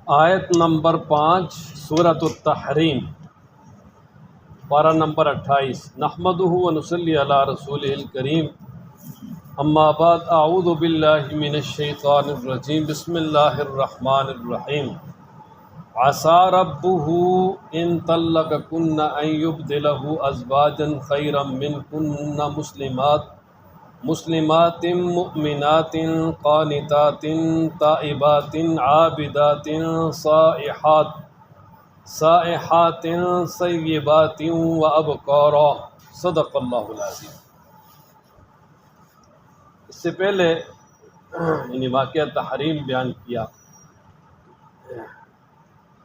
آیت نمبر 5 سورۃ التحریم، پارہ نمبر 28۔ نحمدہ ونصلی علی رسولہ الکریم، اما بعد، اعوذ باللہ من الشیطان الرجیم، بسم اللہ الرحمن الرحیم۔ عسیٰ ربہ ان طلقکن ان یبدلہ ازواجا خیرا منکن مسلمات مؤمنات قانتات تائبات عابدات سائحات ثیبات وابکارا۔ صدق اللہ العظیم۔ اس سے پہلے واقعہ تحریم بیان کیا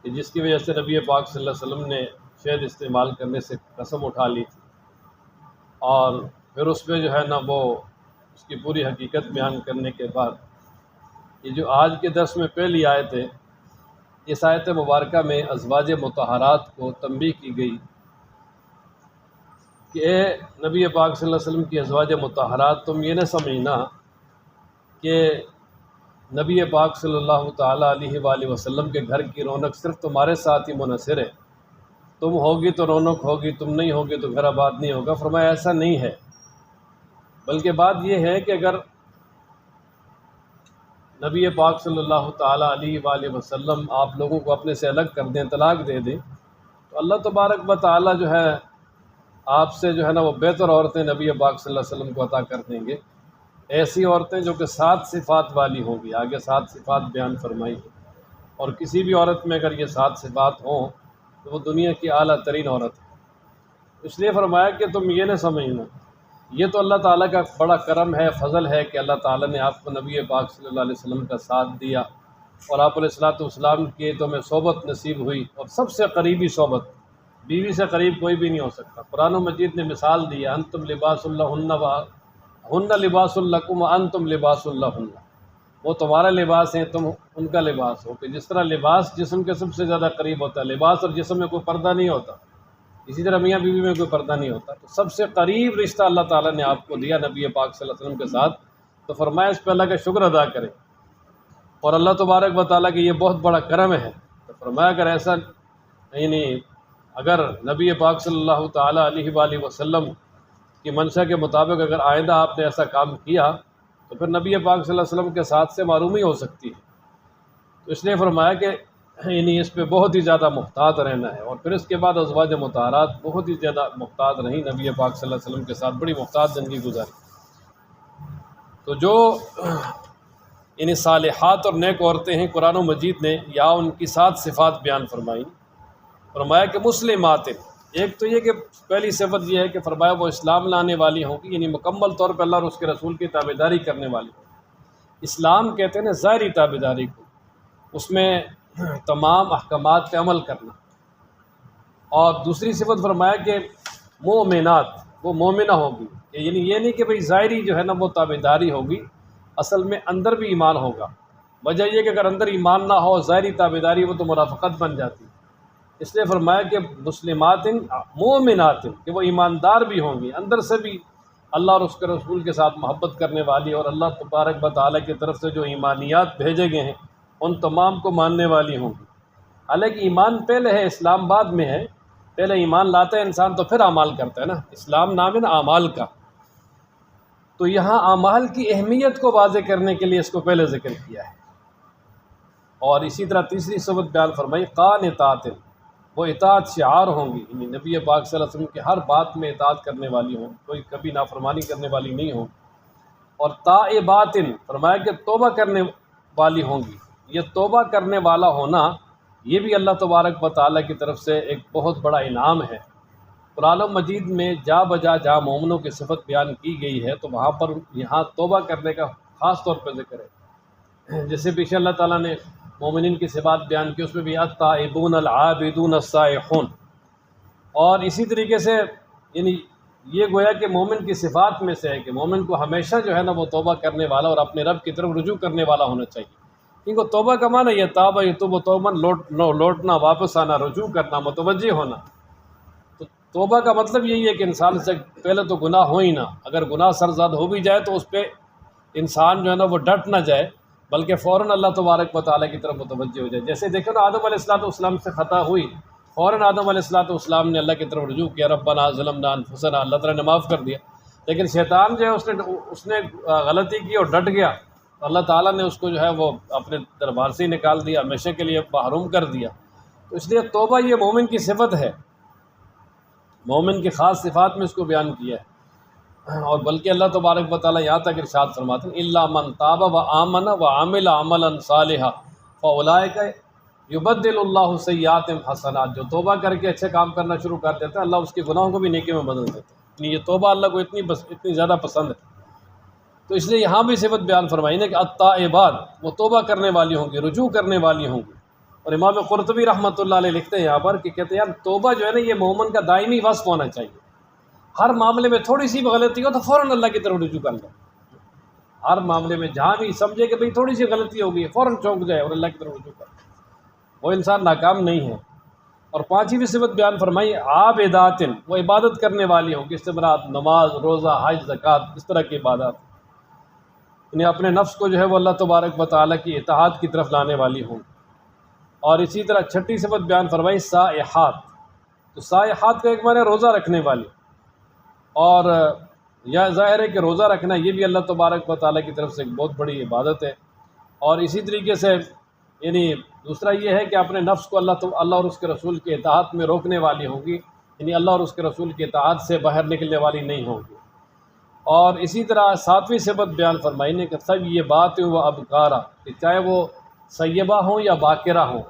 کہ جس کی وجہ سے نبی پاک صلی اللہ علیہ وسلم نے شہد استعمال کرنے سے قسم اٹھا لی تھی، اور پھر اس پہ جو ہے نا وہ اس کی پوری حقیقت بیان کرنے کے بعد یہ جو آج کے درس میں پہلی آیت ہے، اس آیت مبارکہ میں ازواج مطہرات کو تنبیہ کی گئی کہ اے نبی پاک صلی اللہ علیہ وسلم کی ازواج مطہرات، تم یہ نہ سمجھنا کہ نبی پاک صلی اللہ تعالیٰ علیہ وآلہ وسلم کے گھر کی رونق صرف تمہارے ساتھ ہی منحصر ہے، تم ہوگی تو رونق ہوگی، تم نہیں ہوگی تو گھر آباد نہیں ہوگا۔ فرمایا ایسا نہیں ہے، بلکہ بات یہ ہے کہ اگر نبی پاک صلی اللہ تعالیٰ علیہ وآلہ وسلم آپ لوگوں کو اپنے سے الگ کر دیں، طلاق دے دیں، تو اللہ تبارک و تعالیٰ جو ہے آپ سے جو ہے نا وہ بہتر عورتیں نبی پاک صلی اللہ علیہ وسلم کو عطا کر دیں گے، ایسی عورتیں جو کہ 7 صفات والی ہوں گی۔ آگے 7 صفات بیان فرمائی ہے، اور کسی بھی عورت میں اگر یہ 7 صفات ہوں تو وہ دنیا کی اعلیٰ ترین عورت ہے۔ اس لیے فرمایا کہ تم یہ نہ سمجھنا، یہ تو اللہ تعالیٰ کا بڑا کرم ہے، فضل ہے کہ اللہ تعالیٰ نے آپ کو نبی پاک صلی اللہ علیہ وسلم کا ساتھ دیا، اور آپ علیہ الصلوۃ والسلام کی تمہیں صحبت نصیب ہوئی، اور سب سے قریبی صحبت، بیوی سے قریب کوئی بھی نہیں ہو سکتا۔ قرآن مجید نے مثال دی، انتم لباس لہن ہن لباس لکم وانتم لباس لہن، وہ تمہارا لباس ہیں، تم ان کا لباس ہو۔ کہ جس طرح لباس جسم کے سب سے زیادہ قریب ہوتا ہے، لباس اور جسم میں کوئی پردہ نہیں ہوتا، اسی طرح میاں بیوی میں کوئی پردہ نہیں ہوتا، تو سب سے قریب رشتہ اللہ تعالیٰ نے آپ کو دیا نبی پاک صلی اللہ علیہ وسلم کے ساتھ، تو فرمایا اس پہ اللہ کا شکر ادا کریں، اور اللہ تبارک و تعالیٰ کی یہ بہت بڑا کرم ہے۔ تو فرمایا اگر ایسا اگر نبی پاک صلی اللہ تعالیٰ علیہ وآلہ وسلم کی منشا کے مطابق اگر آئندہ آپ نے ایسا کام کیا تو پھر نبی پاک صلی اللہ علیہ وسلم کے ساتھ سے معرومی ہو سکتی ہے۔ تو اس نے فرمایا کہ اس پہ بہت ہی زیادہ محتاط رہنا ہے، اور پھر اس کے بعد ازواج مطہرات بہت ہی زیادہ محتاط رہیں، نبی پاک صلی اللہ علیہ وسلم کے ساتھ بڑی محتاط زندگی گزاری۔ تو جو صالحات اور نیک عورتیں ہیں، قرآن مجید نے یا ان کی 7 صفات بیان فرمائیں۔ فرمایا کہ مسلمات، ایک تو یہ کہ پہلی صفت یہ ہے کہ فرمایا وہ اسلام لانے والی ہوں گی، یعنی مکمل طور پہ اللہ اور اس کے رسول کی تابعداری کرنے والی ہوں۔ اسلام کہتے ہیں نا ظاہری تابعداری کو، اس میں تمام احکامات پہ عمل کرنا۔ اور دوسری صفت فرمایا کہ مومنات، وہ مومنہ ہوگی، یعنی یہ نہیں کہ بھئی ظاہری جو ہے نا وہ تابعداری ہوگی، اصل میں اندر بھی ایمان ہوگا۔ وجہ یہ کہ اگر اندر ایمان نہ ہو، ظاہری تابعداری، وہ تو منافقت بن جاتی ہے۔ اس لیے فرمایا کہ مسلمات مومنات، کہ وہ ایماندار بھی ہوں گی، اندر سے بھی اللہ اور اس کے رسول کے ساتھ محبت کرنے والی، اور اللہ تبارک و تعالیٰ کی طرف سے جو ایمانیات بھیجے گئے ہیں ان تمام کو ماننے والی ہوں گی۔ حالانکہ ایمان پہلے ہے، اسلام بعد میں ہے، پہلے ایمان لاتا ہے انسان تو پھر اعمال کرتا ہے نا، اسلام نام ہے نا اعمال کا۔ تو یہاں اعمال کی اہمیت کو واضح کرنے کے لیے اس کو پہلے ذکر کیا ہے۔ اور اسی طرح تیسری صفت بیان فرمائی قانتات، وہ اطاعت شعار ہوں گی، یعنی نبی پاک صلی اللہ علیہ وسلم کی ہر بات میں اطاعت کرنے والی ہوں، کوئی کبھی نافرمانی کرنے والی نہیں ہوں۔ اور تائبات، فرمایا کہ توبہ کرنے والی ہوں گی۔ یہ توبہ کرنے والا ہونا یہ بھی اللہ تبارک و تعالیٰ کی طرف سے ایک بہت بڑا انعام ہے۔ قرآن مجید میں جا بجا جہاں مومنوں کی صفت بیان کی گئی ہے تو وہاں پر یہاں توبہ کرنے کا خاص طور پہ ذکر ہے۔ جیسے پیچھے اللہ تعالیٰ نے مومنین کی صفات بیان کی، اس میں بھی التائبون العابدون السائحون، اور اسی طریقے سے یعنی یہ گویا کہ مومن کی صفات میں سے ہے کہ مومن کو ہمیشہ جو ہے نا وہ توبہ کرنے والا اور اپنے رب کی طرف رجوع کرنے والا ہونا چاہیے۔ کیونکہ توبہ کا معنی یہ تاب یتوب توباً، لوٹنا، واپس آنا، رجوع کرنا، متوجہ ہونا۔ تو توبہ کا مطلب یہی ہے کہ انسان سے پہلے تو گناہ ہو ہی نہ، اگر گناہ سرزد ہو بھی جائے تو اس پہ انسان جو ہے نا وہ ڈٹ نہ جائے، بلکہ فوراً اللہ تبارک و تعالیٰ کی طرف متوجہ ہو جائے۔ جیسے دیکھو نا، آدم علیہ السلام سے خطا ہوئی، فوراً آدم علیہ السلام نے اللہ کی طرف رجوع کیا، ربنا ظلمنا انفسنا، اللہ تعالیٰ نے معاف کر دیا۔ لیکن شیطان جو ہے اس نے غلطی کی اور ڈٹ گیا، تو اللہ تعالیٰ نے اس کو جو ہے وہ اپنے دربار سے ہی نکال دیا، ہمیشہ کے لیے محروم کر دیا۔ تو اس لیے توبہ یہ مومن کی صفت ہے، مومن کی خاص صفات میں اس کو بیان کیا ہے۔ اور بلکہ اللہ تبارک و تعالیٰ یہاں تک ارشاد فرماتے ہیں الا من تاب و آمن و عمل عملا صالحا فاولئک یبدل اللہ سیئاتہم حسنات، جو توبہ کر کے اچھے کام کرنا شروع کر دیتا ہے اللہ اس کے گناہوں کو بھی نیکی میں بدل دیتا ہے۔ یعنی یہ توبہ اللہ کو اتنی زیادہ پسند ہے، تو اس لیے یہاں بھی صفت بیان فرمائی نے کہ التائبات، وہ توبہ کرنے والی ہوں گی، رجوع کرنے والی ہوں گی۔ اور امام قرطبی رحمۃ اللہ علیہ لکھتے ہیں یہاں پر کہ کہتے ہیں یار توبہ جو ہے نا یہ مومن کا دائمی وصف ہونا چاہیے، ہر معاملے میں تھوڑی سی بھی غلطی ہو تو فوراً اللہ کی طرف رجوع کر لے، ہر معاملے میں جہاں بھی سمجھے کہ بھئی تھوڑی سی غلطی ہو گئی فوراً چونک جائے اور اللہ کی طرف رجوع کر لے، وہ انسان ناکام نہیں ہے۔ اور پانچویں صفت بیان فرمائی عابدات، وہ عبادت کرنے والی ہوں گی، اس سے مراد نماز، روزہ، حج، زکوٰۃ، اس طرح کی عبادات، انہیں اپنے نفس کو جو ہے وہ اللہ تبارک و تعالیٰ کی اطاعت کی طرف لانے والی ہوں۔ اور اسی طرح چھٹی صفت بیان فرمائی سائحات، تو سائحات کا ایک معنی روزہ رکھنے والی، اور یہ ظاہر ہے کہ روزہ رکھنا یہ بھی اللہ تبارک و تعالیٰ کی طرف سے ایک بہت بڑی عبادت ہے۔ اور اسی طریقے سے یعنی دوسرا یہ ہے کہ اپنے نفس کو اللہ اور اس کے رسول کے اطاعت میں روکنے والی ہوں گی، یعنی اللہ اور اس کے رسول کے اطاعت سے باہر نکلنے والی نہیں ہوں گی۔ اور اسی طرح ساتویں صفت بیان فرمائی نے کہ طیبات و ابکارا، کہ چاہے وہ سیبہ ہوں یا باکرہ ہوں۔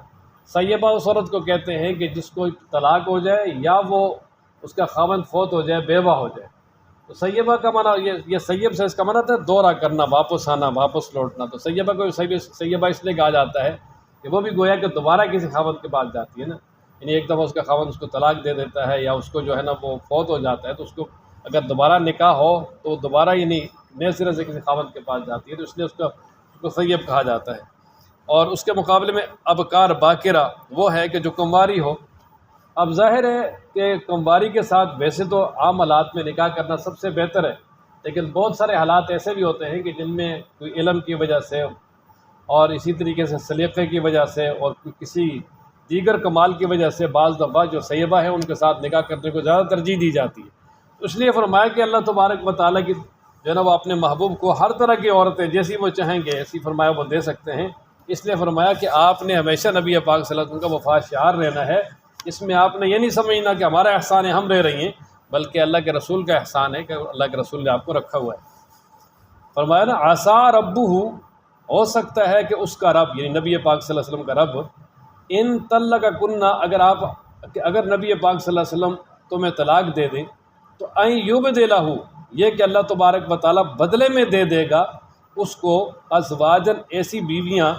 سیبہ اس عورت کو کہتے ہیں کہ جس کو طلاق ہو جائے یا وہ اس کا خاوند فوت ہو جائے، بیوہ ہو جائے، تو سیبہ کا معنی یہ سیب سے اس کا معنی تھا دورہ کرنا، واپس آنا، واپس لوٹنا۔ تو سیبہ کو سیبہ اس لیے کہا جاتا ہے کہ وہ بھی گویا کہ دوبارہ کسی خاوند کے پاس جاتی ہے نا، یعنی ایک دفعہ اس کا خاوند اس کو طلاق دے دیتا ہے یا اس کو جو ہے نا وہ فوت ہو جاتا ہے، تو اس کو اگر دوبارہ نکاح ہو تو وہ دوبارہ یعنی نئے سرے سے کسی خاوند کے پاس جاتی ہے، تو اس لیے اس کو سیب کہا جاتا ہے۔ اور اس کے مقابلے میں ابکار باکرہ وہ ہے کہ جو کنواری ہو۔ اب ظاہر ہے کہ کنواری کے ساتھ ویسے تو عام حالات میں نکاح کرنا سب سے بہتر ہے، لیکن بہت سارے حالات ایسے بھی ہوتے ہیں کہ جن میں کوئی علم کی وجہ سے اور اسی طریقے سے سلیقے کی وجہ سے اور کسی دیگر کمال کی وجہ سے بعض دفعہ جو سیبہ ہیں ان کے ساتھ نکاح کرنے کو زیادہ ترجیح دی جاتی ہے۔ اس لیے فرمایا کہ اللہ تبارک و تعالیٰ کی جو ہے نا وہ اپنے محبوب کو ہر طرح کی عورتیں جیسی وہ چاہیں گے ایسی فرمایا وہ دے سکتے ہیں۔ اس لیے فرمایا کہ آپ نے ہمیشہ نبی پاک صلی اللہ علیہ وسلم کا وفا شعار رہنا ہے، اس میں آپ نے یہ نہیں سمجھنا کہ ہمارا احسان ہے ہم رہ رہی ہیں، بلکہ اللہ کے رسول کا احسان ہے کہ اللہ کے رسول نے آپ کو رکھا ہوا ہے۔ فرمایا نا عسیٰ ربہ، ہو سکتا ہے کہ اس کا رب یعنی نبی پاک صلی اللہ علیہ وسلم کا رب ان طلقکن، اگر نبی پاک صلی اللہ علیہ وسلم تمہیں طلاق دے دیں تو ان یبدلہ، یہ کہ اللہ تبارک و تعالیٰ بدلے میں دے دے گا اس کو ازواجن، ایسی بیویاں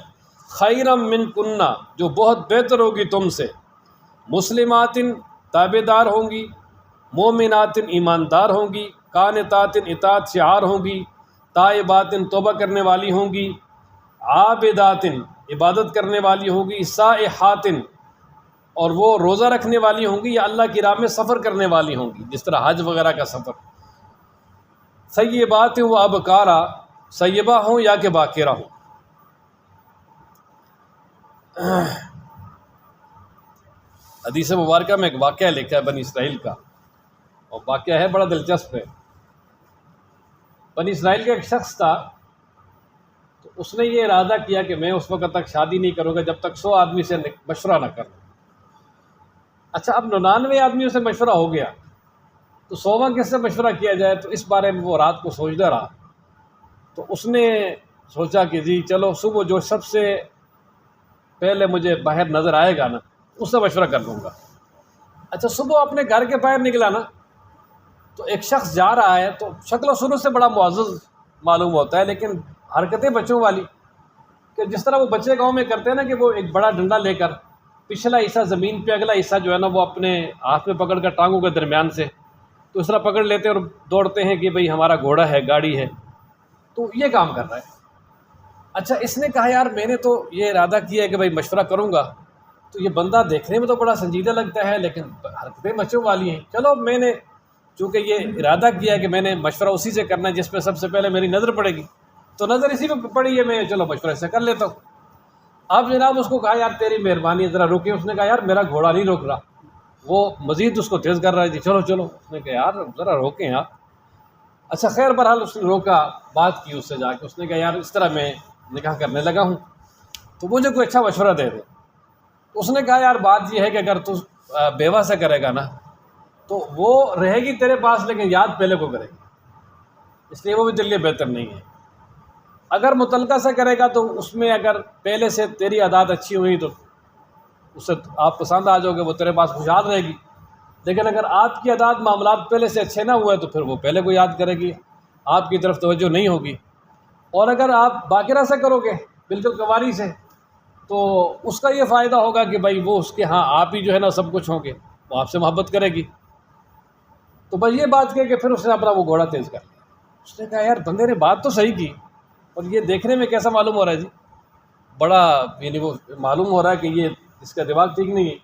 خیرا من کنہ، جو بہت بہتر ہوگی تم سے، مسلمات تابع دار ہوں گی، مومنات ایماندار ہوں گی، قانتات اطاعت شعار ہوں گی، تائبات توبہ کرنے والی ہوں گی، عابدات عبادت کرنے والی ہوں گی، سائحات اور وہ روزہ رکھنے والی ہوں گی یا اللہ کی راہ میں سفر کرنے والی ہوں گی، جس طرح حج وغیرہ کا سفر، سیبات و ابکارا، سیبہ ہوں یا کہ باکرہ ہوں۔ حدیث مبارکہ میں ایک واقعہ لکھا ہے بنی اسرائیل کا، اور واقعہ ہے بڑا دلچسپ ہے۔ بنی اسرائیل کا ایک شخص تھا، تو اس نے یہ ارادہ کیا کہ میں اس وقت تک شادی نہیں کروں گا جب تک 100 آدمی سے مشورہ نہ کروں۔ اچھا، اب 99 آدمیوں سے مشورہ ہو گیا تو 100واں کس سے مشورہ کیا جائے، تو اس بارے میں وہ رات کو سوچتا رہا۔ تو اس نے سوچا کہ جی چلو صبح جو سب سے پہلے مجھے باہر نظر آئے گا نا اس سے مشورہ کر لوں گا۔ اچھا، صبح اپنے گھر کے باہر نکلا نا تو ایک شخص جا رہا ہے، تو شکل و صورت سے بڑا معزز معلوم ہوتا ہے، لیکن حرکتیں بچوں والی، کہ جس طرح وہ بچے گاؤں میں کرتے ہیں نا کہ وہ ایک بڑا ڈنڈا لے کر پچھلا حصہ زمین پہ، اگلا حصہ جو ہے نا وہ اپنے ہاتھ میں پکڑ کر ٹانگوں کے درمیان سے تو اس طرح پکڑ لیتے ہیں اور دوڑتے ہیں کہ بھئی ہمارا گھوڑا ہے، گاڑی ہے، تو یہ کام کر رہا ہے۔ اچھا، اس نے کہا یار میں نے تو یہ ارادہ کیا ہے کہ بھئی مشورہ کروں گا، تو یہ بندہ دیکھنے میں تو بڑا سنجیدہ لگتا ہے لیکن حرکتیں بچوں والی ہیں، چلو میں نے چونکہ یہ ارادہ کیا ہے کہ میں نے مشورہ اسی سے کرنا ہے جس پہ سب سے پہلے میری نظر پڑے گی، تو نظر اسی پہ پڑی ہے، میں چلو مشورے سے کر لیتا ہوں۔ اب جناب اس کو کہا یار تیری مہربانی ہے ذرا روکے، اس نے کہا یار میرا گھوڑا نہیں روک رہا، وہ مزید اس کو تیز کر رہا ہے، چلو چلو، اس نے کہا یار ذرا روکیں آپ۔ اچھا خیر بہرحال اس نے روکا، بات کی اس سے جا کے، اس نے کہا یار اس طرح میں نکاح کرنے لگا ہوں تو مجھے کوئی اچھا مشورہ دے دے۔ اس نے کہا یار بات یہ ہے کہ اگر تو بیوہ سے کرے گا نا تو وہ رہے گی تیرے پاس لیکن یاد پہلے کو کرے گی، اس لیے وہ بھی تیرے لیے بہتر نہیں ہے۔ اگر متعلقہ سے کرے گا تو اس میں اگر پہلے سے تیری عادات اچھی ہوئی تو اس سے آپ پسند آ جاؤ گے، وہ تیرے پاس خوشحال رہے گی، لیکن اگر آپ کی عادات معاملات پہلے سے اچھے نہ ہوئے تو پھر وہ پہلے کو یاد کرے گی، آپ کی طرف توجہ نہیں ہوگی۔ اور اگر آپ باقرہ سے کرو گے بالکل کنواری سے تو اس کا یہ فائدہ ہوگا کہ بھائی وہ اس کے ہاں آپ ہی جو ہے نا سب کچھ ہوں گے، وہ آپ سے محبت کرے گی۔ تو بس یہ بات کہہ کے پھر اس نے اپنا وہ گھوڑا تیز کر لیا۔ اس نے کہا یار بندے نے بات تو صحیح کی، اور یہ دیکھنے میں کیسا معلوم ہو رہا ہے جی، بڑا یعنی وہ معلوم ہو رہا ہے کہ یہ اس کا دماغ ٹھیک نہیں ہے۔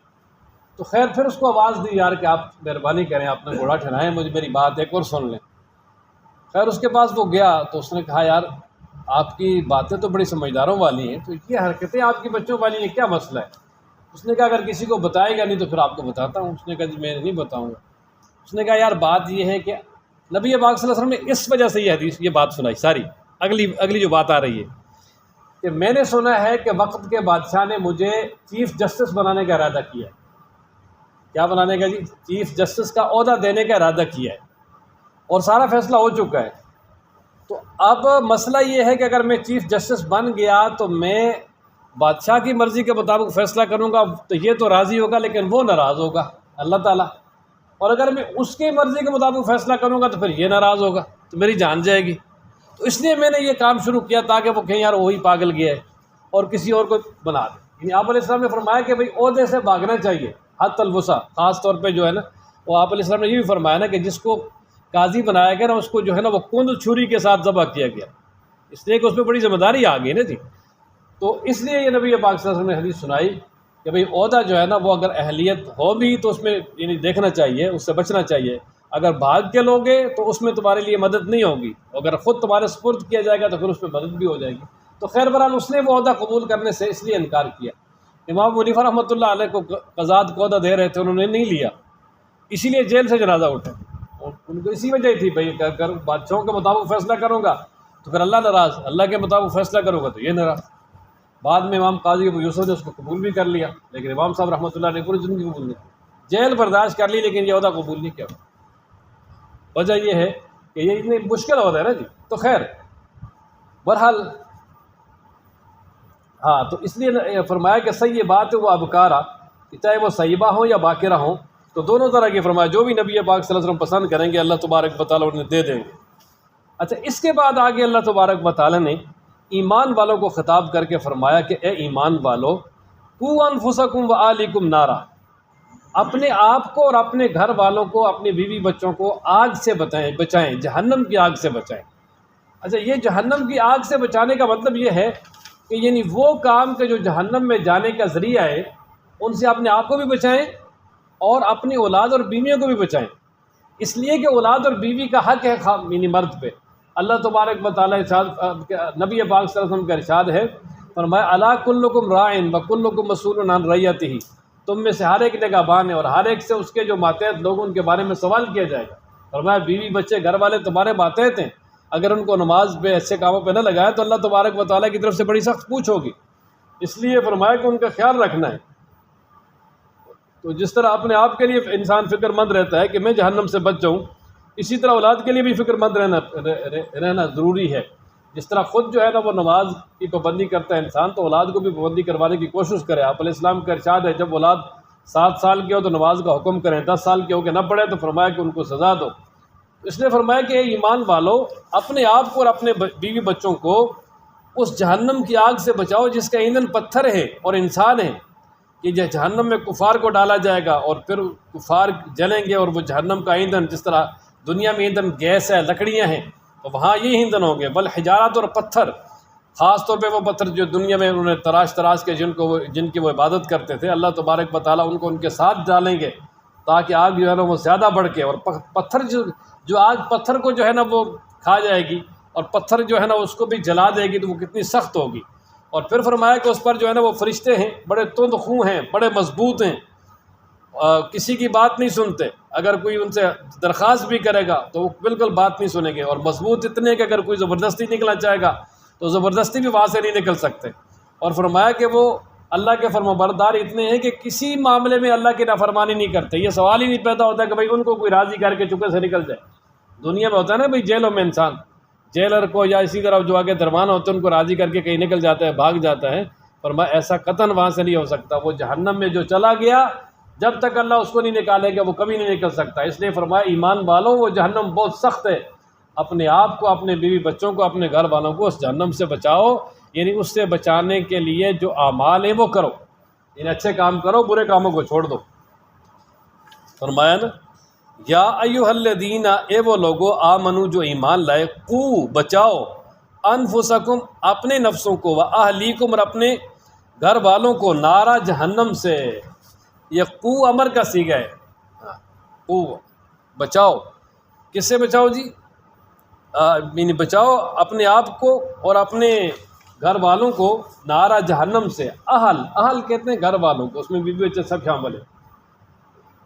تو خیر پھر اس کو آواز دی یار کہ آپ مہربانی کریں، آپ نے گھوڑا ٹھہرائیں، مجھے میری بات ایک اور سن لیں۔ خیر اس کے پاس وہ گیا تو اس نے کہا یار آپ کی باتیں تو بڑی سمجھداروں والی ہیں، تو یہ حرکتیں آپ کی بچوں والی ہیں، کیا مسئلہ ہے؟ اس نے کہا اگر کسی کو بتائے گا نہیں تو پھر آپ کو بتاتا ہوں۔ اس نے کہا جی میں نہیں بتاؤں گا۔ اس نے کہا یار بات یہ ہے کہ نبی پاک صلی اللہ علیہ وسلم نے اس وجہ سے یہ حدیث یہ بات سنائی ساری، اگلی جو بات آ رہی ہے کہ میں نے سنا ہے کہ وقت کے بادشاہ نے مجھے چیف جسٹس بنانے کا ارادہ کیا ہے۔ کیا بنانے کا جی؟ چیف جسٹس کا عہدہ دینے کا ارادہ کیا ہے، اور سارا فیصلہ ہو چکا ہے۔ تو اب مسئلہ یہ ہے کہ اگر میں چیف جسٹس بن گیا تو میں بادشاہ کی مرضی کے مطابق فیصلہ کروں گا تو یہ تو راضی ہوگا لیکن وہ ناراض ہوگا اللہ تعالیٰ، اور اگر میں اس کی مرضی کے مطابق فیصلہ کروں گا تو پھر یہ ناراض ہوگا تو میری جان جائے گی۔ تو اس لیے میں نے یہ کام شروع کیا تاکہ وہ کہیں یار وہی پاگل گیا ہے اور کسی اور کو بنا دے۔ یعنی آپ علیہ السلام نے فرمایا کہ بھئی عہدے سے بھاگنا چاہیے، حد الوسع، خاص طور پہ جو ہے نا وہ آپ علیہ السلام نے یہ بھی فرمایا نا کہ جس کو قاضی بنایا گیا نا اس کو جو ہے نا وہ کند چھری کے ساتھ ذبح کیا گیا، اس لیے کہ اس پہ بڑی ذمہ داری آ گئی نا جی۔ تو اس لیے یہ نبی پاک صلی اللہ علیہ وسلم نے حدیث سنائی کہ بھئی عہدہ جو ہے نا وہ اگر اہلیت ہو بھی تو اس میں یعنی دیکھنا چاہیے، اس سے بچنا چاہیے۔ اگر بھاگ کے لوگے تو اس میں تمہارے لیے مدد نہیں ہوگی، اگر خود تمہارے سپرد کیا جائے گا تو پھر اس میں مدد بھی ہو جائے گی۔ تو خیر بہرحال اس نے وہ عہدہ قبول کرنے سے اس لیے انکار کیا۔ امام ابو حنیفہ رحمۃ اللہ علیہ کو قضات کو عہدہ دے رہے تھے، انہوں نے نہیں لیا، اسی لیے جیل سے جنازہ اٹھے، اور ان کو اسی وجہ تھی بھائی اگر بادشاہوں کے مطابق فیصلہ کروں گا تو پھر اللہ ناراض، اللہ کے مطابق فیصلہ کروں گا تو یہ ناراض۔ بعد میں امام قاضی ابو یوسف نے اس کو قبول بھی کر لیا، لیکن امام صاحب رحمۃ اللہ نے پوری زندگی قبول نہیں کی، جیل برداشت کر لی لیکن یہ عہدہ قبول نہیں کیا۔ وجہ یہ ہے کہ یہ اتنی مشکل عہدہ ہے نا جی۔ تو خیر بہرحال ہاں، تو اس لیے فرمایا کہ صحیح بات ہے وہ ابکارا، کہ چاہے وہ صیبہ ہوں یا باقرہ ہوں، تو دونوں طرح کی فرمایا جو بھی نبی پاک صلی اللہ علیہ وسلم پسند کریں گے اللہ تبارک و تعالیٰ انہیں دے دیں گے۔ اچھا اس کے بعد آگے اللہ تبارک و تعالیٰ نے ایمان والوں کو خطاب کر کے فرمایا کہ اے ایمان والو، قوا انفسکم و اہلیکم نارا، اپنے آپ کو اور اپنے گھر والوں کو، اپنے بیوی بچوں کو آگ سے بچائیں، جہنم کی آگ سے بچائیں۔ اچھا یہ جہنم کی آگ سے بچانے کا مطلب یہ ہے کہ یعنی وہ کام کہ جو جہنم میں جانے کا ذریعہ ہے ان سے اپنے آپ کو بھی بچائیں اور اپنی اولاد اور بیویوں کو بھی بچائیں، اس لیے کہ اولاد اور بیوی کا حق ہے یعنی مرد پہ۔ اللہ تبارک و تعالیٰ نبی پاک صلی اللہ علیہ وسلم کا ارشاد ہے، فرمایا الا کلکم راعٍ وکلکم مسئول عن رعیتہ، تم میں سے ہر ایک نگہبان ہے اور ہر ایک سے اس کے جو ماتحت لوگ ان کے بارے میں سوال کیا جائے گا۔ فرمایا بیوی بچے گھر والے تمہارے ماتحت ہیں، اگر ان کو نماز پہ اچھے کاموں پہ نہ لگایا تو اللہ تبارک و تعالیٰ کی طرف سے بڑی سخت پوچھ ہوگی، اس لیے فرمایا کہ ان کا خیال رکھنا ہے۔ تو جس طرح اپنے آپ کے لیے انسان فکر مند رہتا ہے کہ میں جہنم سے بچ جاؤں، اسی طرح اولاد کے لیے بھی فکر مند رہنا ضروری ہے۔ جس طرح خود جو ہے نا وہ نماز کی پابندی کرتا ہے انسان، تو اولاد کو بھی پابندی کروانے کی کوشش کرے۔ آپ علیہ السلام کا ارشاد ہے جب اولاد 7 سال کی ہو تو نماز کا حکم کریں، 10 سال کے ہو کے نہ پڑھے تو فرمایا کہ ان کو سزا دو۔ اس لیے فرمایا کہ اے ایمان والو، اپنے آپ کو اور اپنے بیوی بچوں کو اس جہنم کی آگ سے بچاؤ جس کا ایندھن پتھر ہے اور انسان ہے، کہ جہنم میں کفار کو ڈالا جائے گا اور پھر کفار جلیں گے، اور وہ جہنم کا ایندھن جس طرح دنیا میں ایندھن گیس ہے، لکڑیاں ہیں، تو وہاں یہ ایندھن ہوں گے، والحجارات، اور پتھر، خاص طور پہ وہ پتھر جو دنیا میں انہوں نے تراش کے جن کی وہ عبادت کرتے تھے، اللہ تبارک و تعالیٰ ان کو ان کے ساتھ ڈالیں گے تاکہ آگ جو ہے نا وہ زیادہ بڑھ کے، اور پتھر جو آگ پتھر کو جو ہے نا وہ کھا جائے گی، اور پتھر جو ہے نا اس کو بھی جلا دے گی تو وہ کتنی سخت ہوگی۔ اور پھر فرمایا کہ اس پر جو ہے نا وہ فرشتے ہیں، بڑے تند خو ہیں، بڑے مضبوط ہیں، کسی کی بات نہیں سنتے، اگر کوئی ان سے درخواست بھی کرے گا تو وہ بالکل بات نہیں سنیں گے، اور مضبوط اتنے کہ اگر کوئی زبردستی نکلنا چاہے گا تو زبردستی بھی وہاں سے نہیں نکل سکتے۔ اور فرمایا کہ وہ اللہ کے فرمانبردار اتنے ہیں کہ کسی معاملے میں اللہ کی نافرمانی نہیں کرتے۔ یہ سوال ہی نہیں پیدا ہوتا کہ بھائی ان کو کوئی راضی کر کے چپے سے نکل جائے۔ دنیا میں ہوتا ہے نا بھائی جیلوں میں انسان جیلر کو یا اسی طرح جو آگے دربان ہوتے ہیں ان کو راضی کر کے کہیں نکل جاتا ہے، بھاگ جاتا ہے، فرمایا ایسا قطعاً وہاں سے نہیں ہو سکتا۔ وہ جہنم میں جو چلا گیا جب تک اللہ اس کو نہیں نکالے گا وہ کبھی نہیں نکل سکتا۔ اس لیے فرمایا ایمان والوں وہ جہنم بہت سخت ہے، اپنے آپ کو، اپنے بیوی بچوں کو، اپنے گھر والوں کو اس جہنم سے بچاؤ، یعنی اس سے بچانے کے لیے جو اعمال ہیں وہ کرو، یعنی اچھے کام کرو، برے کاموں کو چھوڑ دو۔ فرمایا نا یا ایھا الذین، اے وہ لوگو آمنو جو ایمان لائے، قو بچاؤ، انفسکم اپنے نفسوں کو، واہلیکم اور اپنے گھر والوں کو، نارا جہنم سے۔ یہ قو امر کا صیغہ ہے، قو بچاؤ، کس سے بچاؤ جی؟ یعنی بچاؤ اپنے آپ کو اور اپنے گھر والوں کو نارا جہنم سے۔ اہل کہتے ہیں گھر والوں کو، اس میں بیوی بچے سب شامل ہیں۔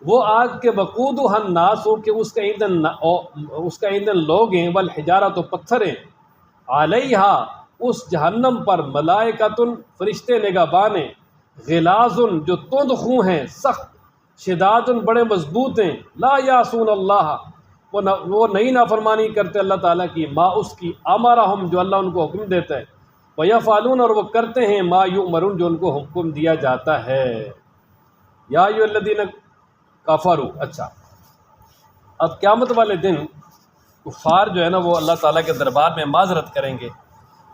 وہ آگ کے وقودھا الناس ہو کہ اس کا ایندھن لوگ ہیں، والحجارۃ پتھر ہیں، علیہا اس جہنم پر، ملائکۃ فرشتے نگہبان ہیں، غلاظ جو تند خو ہیں، سخت، شداد بڑے مضبوط ہیں، لا یعصون اللہ وہ نہیں نافرمانی کرتے اللہ تعالیٰ کی، ما اس کی، امرہم جو اللہ ان کو حکم دیتا ہے، ویفعلون اور وہ کرتے ہیں، ما یؤمرون جو ان کو حکم دیا جاتا ہے۔ یا ایھا الذین کفروا، اچھا اب قیامت والے دن کفار جو ہے نا وہ اللہ تعالیٰ کے دربار میں معذرت کریں گے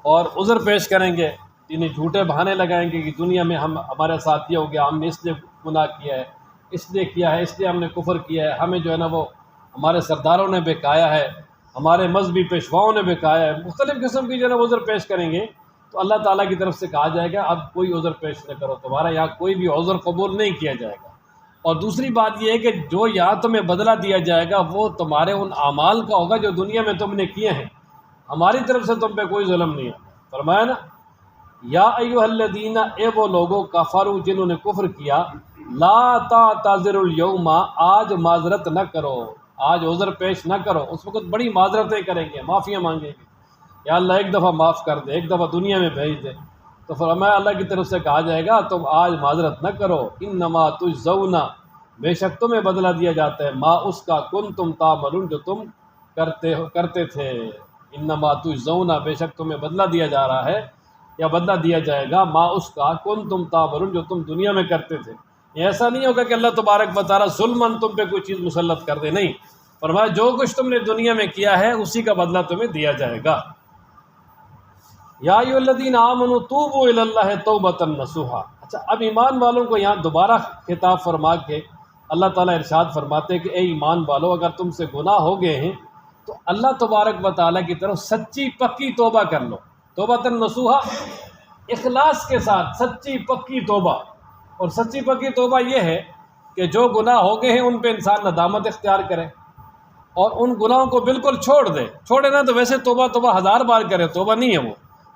اور عذر پیش کریں گے، انہیں جھوٹے بہانے لگائیں گے کہ دنیا میں ہمارے ساتھ یہ ہو گیا، ہم نے اس لیے گناہ کیا ہے، اس لیے کیا ہے، اس لیے ہم نے کفر کیا ہے، ہمیں جو ہے نا وہ ہمارے سرداروں نے بہکایا ہے، ہمارے مذہبی پیشواؤں نے بہکایا ہے، مختلف قسم کی جو ہے نا عذر پیش کریں گے۔ تو اللہ تعالیٰ کی طرف سے کہا جائے گا اب کوئی عذر پیش نہ کرو، تمہارا یہاں کوئی بھی عذر قبول نہیں کیا جائے گا۔ اور دوسری بات یہ ہے کہ جو یہاں تمہیں بدلہ دیا جائے گا وہ تمہارے ان اعمال کا ہوگا جو دنیا میں تم نے کیے ہیں، ہماری طرف سے تم پہ کوئی ظلم نہیں ہے۔ فرمایا نا یا ایھا الذین، اے وہ لوگوں کفروا جنہوں نے کفر کیا، لا تعتذروا اليوم آج معذرت نہ کرو، آج عذر پیش نہ کرو۔ اس وقت بڑی معذرتیں کریں گے، معافیاں مانگیں گے، یا اللہ ایک دفعہ معاف کر دے، ایک دفعہ دنیا میں بھیج دے۔ تو فرمایا اللہ کی طرف سے کہا جائے گا تم آج معذرت نہ کرو، انما تجزون بے شک تمہیں بدلہ دیا جاتا ہے، ما اس کا، کنتم تعملون جو تم کرتے تھے، انما تجزون بے شک تمہیں بدلہ دیا جا رہا ہے یا بدلہ دیا جائے گا، ما اس کا، کنتم تعملون جو تم دنیا میں کرتے تھے۔ یہ ایسا نہیں ہوگا کہ اللہ تبارک و تعالیٰ ظلماً تم پہ کوئی چیز مسلط کر دے، نہیں، فرمایا جو کچھ تم نے دنیا میں کیا ہے اسی کا بدلہ تمہیں دیا جائے گا۔ یا ایھا الذین آمنوا توبوا الی اللہ توبۃ نصوحا۔ اچھا اب ایمان والوں کو یہاں دوبارہ خطاب فرما کے اللہ تعالیٰ ارشاد فرماتے کہ اے ایمان والو اگر تم سے گناہ ہو گئے ہیں تو اللہ تبارک و تعالیٰ کی طرف سچی پکی توبہ کر لو، توبۃ نصوحا، اخلاص کے ساتھ سچی پکی توبہ۔ اور سچی پکی توبہ یہ ہے کہ جو گناہ ہو گئے ہیں ان پہ انسان ندامت اختیار کرے اور ان گناہوں کو بالکل چھوڑ دے۔ چھوڑے نا تو ویسے توبہ ہزار بار کرے، توبہ نہیں ہے وہ،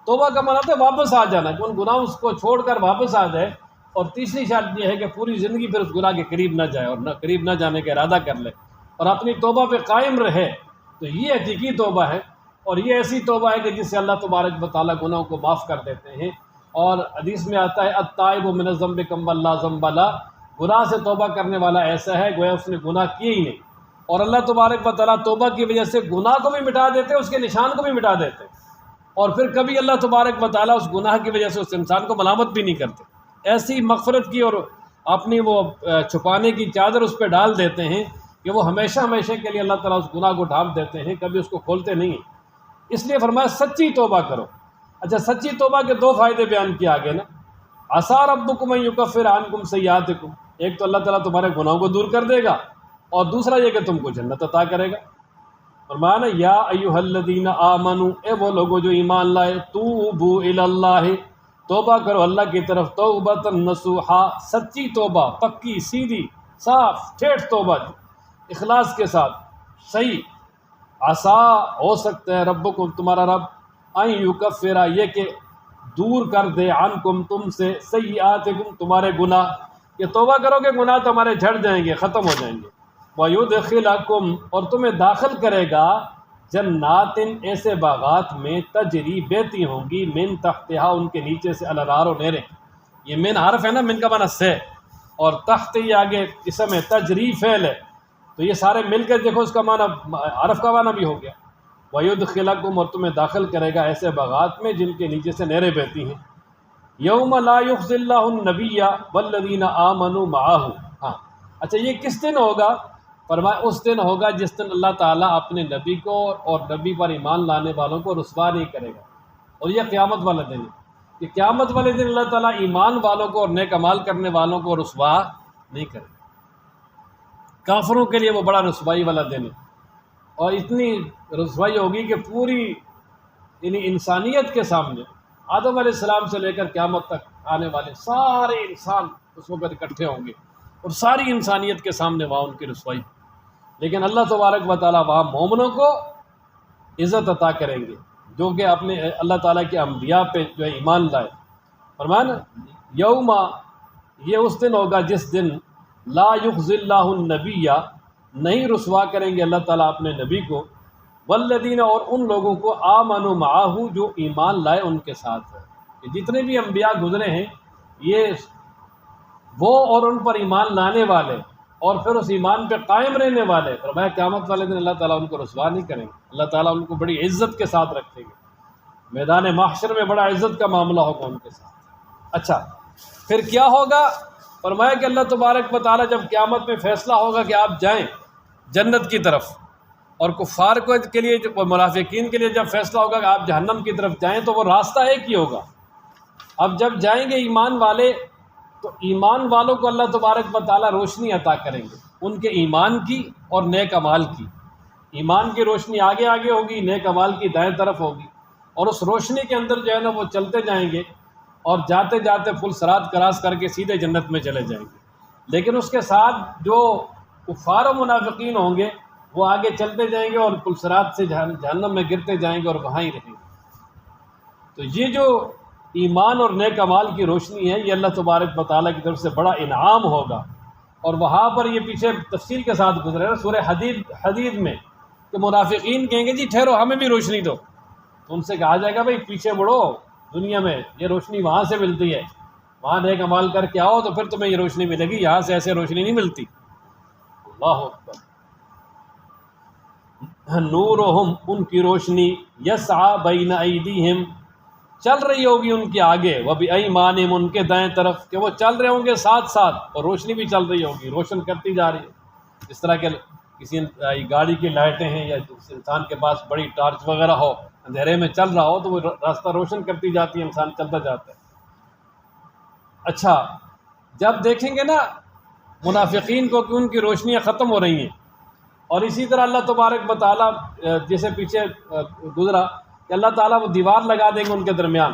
توبہ کا مطلب ہے واپس آ جانا، کہ ان گناہوں کو چھوڑ کر واپس آ جائے۔ اور تیسری شرط یہ ہے کہ پوری زندگی پھر اس گناہ کے قریب نہ جائے اور قریب نہ جانے کا ارادہ کر لے اور اپنی توبہ پہ قائم رہے، تو یہ حقیقی توبہ ہے۔ اور یہ ایسی توبہ ہے کہ جس سے اللہ تبارک و تعالیٰ گناہوں کو معاف کر دیتے ہیں۔ اور حدیث میں آتا ہے التائب من الذنب کمن لا ذنب لہ، گناہ سے توبہ کرنے والا ایسا ہے گویا اس نے گناہ کیے ہی نہیں۔ اور اللہ تبارک و تعالیٰ توبہ کی وجہ سے گناہ کو بھی مٹا دیتے، اس کے نشان کو بھی مٹا دیتے، اور پھر کبھی اللہ تبارک و تعالیٰ اس گناہ کی وجہ سے اس انسان کو ملامت بھی نہیں کرتے۔ ایسی مغفرت کی اور اپنی وہ چھپانے کی چادر اس پہ ڈال دیتے ہیں کہ وہ ہمیشہ ہمیشہ کے لیے اللہ تعالیٰ اس گناہ کو ڈھانپ دیتے ہیں، کبھی اس کو کھولتے نہیں ہیں۔ اس لیے فرمایا سچی توبہ کرو۔ اچھا سچی توبہ کے دو فائدے بیان کیا آگے نا، عسیٰ ربکم ان یکفر عنکم سیئاتکم، ایک تو اللہ تعالیٰ تمہارے گناہوں کو دور کر دے گا، اور دوسرا یہ کہ تم کو جنت عطا کرے گا۔ فرمایا نا یا ایھا الذین آمنوا، اے وہ لوگوں جو ایمان لائے، توبوا الی اللہ، توبہ کرو اللہ کی طرف، توبۃ نصوحا، سچی توبہ، پکی سیدھی صاف ٹھیٹھ توبہ، اخلاص کے ساتھ، صحیح عسا ہو سکتا ہے ربکم تمہارا رب ان یکفرا یہ کہ دور کر دے عنکم تم سے سیئاتکم تمہارے گناہ، کہ توبہ کرو گے گناہ تمہارے جھڑ جائیں گے، ختم ہو جائیں گے، وَيُدْخِلَكُمْ اور تمہیں داخل کرے گا جنات ایسے باغات میں تجری بہتی ہوں گی من تحتہا ان کے نیچے سے الانہار نہریں۔ یہ من حرف ہے نا، من کا معنی سے، اور تحت یہ آگے اسم ہے، تجری فعل ہے، تو یہ سارے مل کے دیکھو اس کا معنی حرف کا معنی بھی ہو گیا۔ وَيُدْخِلَكُمْ اور تمہیں داخل کرے گا ایسے باغات میں جن کے نیچے سے نہریں بہتی ہیں۔ یوم لا یخزی اللہ النبی والذین آمنوا معہ، ہاں اچھا یہ کس دن ہوگا؟ فرمایا اس دن ہوگا جس دن اللہ تعالیٰ اپنے نبی کو اور نبی پر ایمان لانے والوں کو رسوا نہیں کرے گا، اور یہ قیامت والا دن ہے کہ قیامت والے دن اللہ تعالیٰ ایمان والوں کو اور نیک اعمال کرنے والوں کو رسوا نہیں کرے گا۔ کافروں کے لیے وہ بڑا رسوائی والا دن ہے، اور اتنی رسوائی ہوگی کہ پوری یعنی انسانیت کے سامنے آدم علیہ السلام سے لے کر قیامت تک آنے والے سارے انسان اس وقت اکٹھے ہوں گے، اور ساری انسانیت کے سامنے وہاں ان کی رسوائی، لیکن اللہ تبارک و تعالیٰ وہاں مومنوں کو عزت عطا کریں گے جو کہ اپنے اللہ تعالیٰ کے انبیاء پہ جو ہے ایمان لائے۔ فرمایا نا یوم، یہ اس دن ہوگا جس دن لا یخزی اللہ النبی نہیں رسوا کریں گے اللہ تعالیٰ اپنے نبی کو، والذین اور ان لوگوں کو آمنوا معہ جو ایمان لائے ان کے ساتھ ہے، کہ جتنے بھی انبیاء گزرے ہیں یہ وہ اور ان پر ایمان لانے والے اور پھر اس ایمان پہ قائم رہنے والے، فرمایا قیامت والے دن اللہ تعالیٰ ان کو رسوا نہیں کریں گے، اللہ تعالیٰ ان کو بڑی عزت کے ساتھ رکھیں گے، میدان محشر میں بڑا عزت کا معاملہ ہوگا ان کے ساتھ۔ اچھا پھر کیا ہوگا؟ فرمایا کہ اللہ تبارک و تعالیٰ جب قیامت میں فیصلہ ہوگا کہ آپ جائیں جنت کی طرف، اور کفار کو کے لیے منافقین کے لیے جب فیصلہ ہوگا کہ آپ جہنم کی طرف جائیں، تو وہ راستہ ایک ہی ہوگا۔ اب جب جائیں گے ایمان والے تو ایمان والوں کو اللہ تبارک و تعالیٰ روشنی عطا کریں گے ان کے ایمان کی اور نیک اعمال کی۔ ایمان کی روشنی آگے آگے ہوگی، نیک اعمال کی دائیں طرف ہوگی، اور اس روشنی کے اندر جو ہے نا وہ چلتے جائیں گے اور جاتے جاتے پل صراط کراس کر کے سیدھے جنت میں چلے جائیں گے۔ لیکن اس کے ساتھ جو کفار و منافقین ہوں گے وہ آگے چلتے جائیں گے اور پل صراط سے جہنم میں گرتے جائیں گے اور وہاں ہی رہیں گے۔ تو یہ جو ایمان اور نیک اعمال کی روشنی ہے یہ اللہ تبارک و تعالیٰ کی طرف سے بڑا انعام ہوگا، اور وہاں پر یہ پیچھے تفصیل کے ساتھ گزرے نا سورہ حدید میں کہ منافقین کہیں گے جی ٹھہرو ہمیں بھی روشنی دو، تو ان سے کہا جائے گا بھائی پیچھے مڑو، دنیا میں یہ روشنی وہاں سے ملتی ہے، وہاں نیک اعمال کر کے آؤ تو پھر تمہیں یہ روشنی ملے گی، یہاں سے ایسے روشنی نہیں ملتی۔ اللہ اکبر۔ نورہم ان کی روشنی یسعی بین ایدیہم چل رہی ہوگی ان کے آگے، وبایمانہم ان کے دائیں طرف، کہ وہ چل رہے ہوں گے ساتھ ساتھ اور روشنی بھی چل رہی ہوگی، روشن کرتی جا رہی ہے۔ اس طرح کے کسی گاڑی کی لائٹیں ہیں یا انسان کے پاس بڑی ٹارچ وغیرہ ہو، اندھیرے میں چل رہا ہو تو وہ راستہ روشن کرتی جاتی ہے، انسان چلتا جاتا ہے۔ اچھا جب دیکھیں گے نا منافقین کو کہ ان کی روشنیاں ختم ہو رہی ہیں، اور اسی طرح اللہ تبارک و تعالیٰ جیسے پیچھے گزرا کہ اللہ تعالیٰ وہ دیوار لگا دیں گے ان کے درمیان،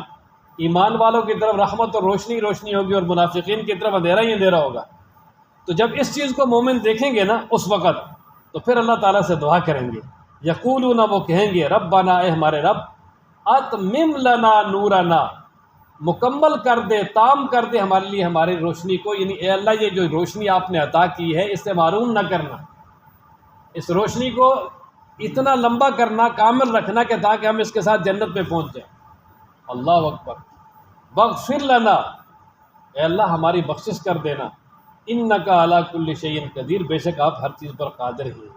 ایمان والوں کی طرف رحمت اور روشنی روشنی ہوگی اور منافقین کی طرف اندھیرا ہی اندھیرا ہوگا۔ تو جب اس چیز کو مومن دیکھیں گے نا اس وقت تو پھر اللہ تعالیٰ سے دعا کریں گے، یقولون وہ کہیں گے ربنا اے ہمارے رب، اتمم لنا نورنا مکمل کر دے، تام کر دے ہمارے لیے ہماری روشنی کو، یعنی اے اللہ یہ جو روشنی آپ نے عطا کی ہے اس سے معروم نہ کرنا، اس روشنی کو اتنا لمبا کرنا، کامل رکھنا کہ تاکہ ہم اس کے ساتھ جنت میں پہنچ جائیں۔ اللہ اکبر۔ بغفر لنا اے اللہ ہماری بخشش کر دینا، انک علی کل شیء قدیر بے شک آپ ہر چیز پر قادر ہیں۔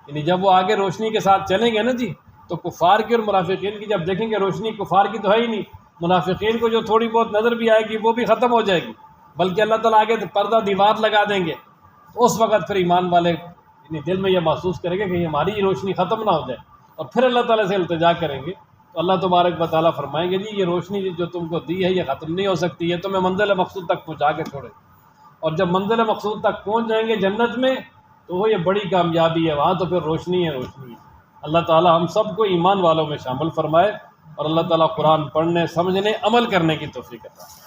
یعنی جب وہ آگے روشنی کے ساتھ چلیں گے نا جی تو کفار کی اور منافقین کی جب دیکھیں گے روشنی، کفار کی تو ہے ہی نہیں، منافقین کو جو تھوڑی بہت نظر بھی آئے گی وہ بھی ختم ہو جائے گی، بلکہ اللہ تعالیٰ آگے پردہ دیوار لگا دیں گے، تو اس وقت پھر ایمان والے یعنی دل میں یہ محسوس کریں گے کہ ہماری روشنی ختم نہ ہو جائے، اور پھر اللہ تعالیٰ سے التجا کریں گے، تو اللہ تبارک و تعالیٰ فرمائیں گے جی یہ روشنی جو تم کو دی ہے یہ ختم نہیں ہو سکتی، یہ تمہیں منزل مقصود تک پہنچا کے چھوڑے، اور جب منزل مقصود تک پہنچ جائیں گے جنت میں تو وہ یہ بڑی کامیابی ہے، وہاں تو پھر روشنی ہے روشنی ہے۔ اللہ تعالیٰ ہم سب کو ایمان والوں میں شامل فرمائے، اور اللہ تعالیٰ قرآن پڑھنے، سمجھنے، عمل کرنے کی توفیق عطا فرمائے۔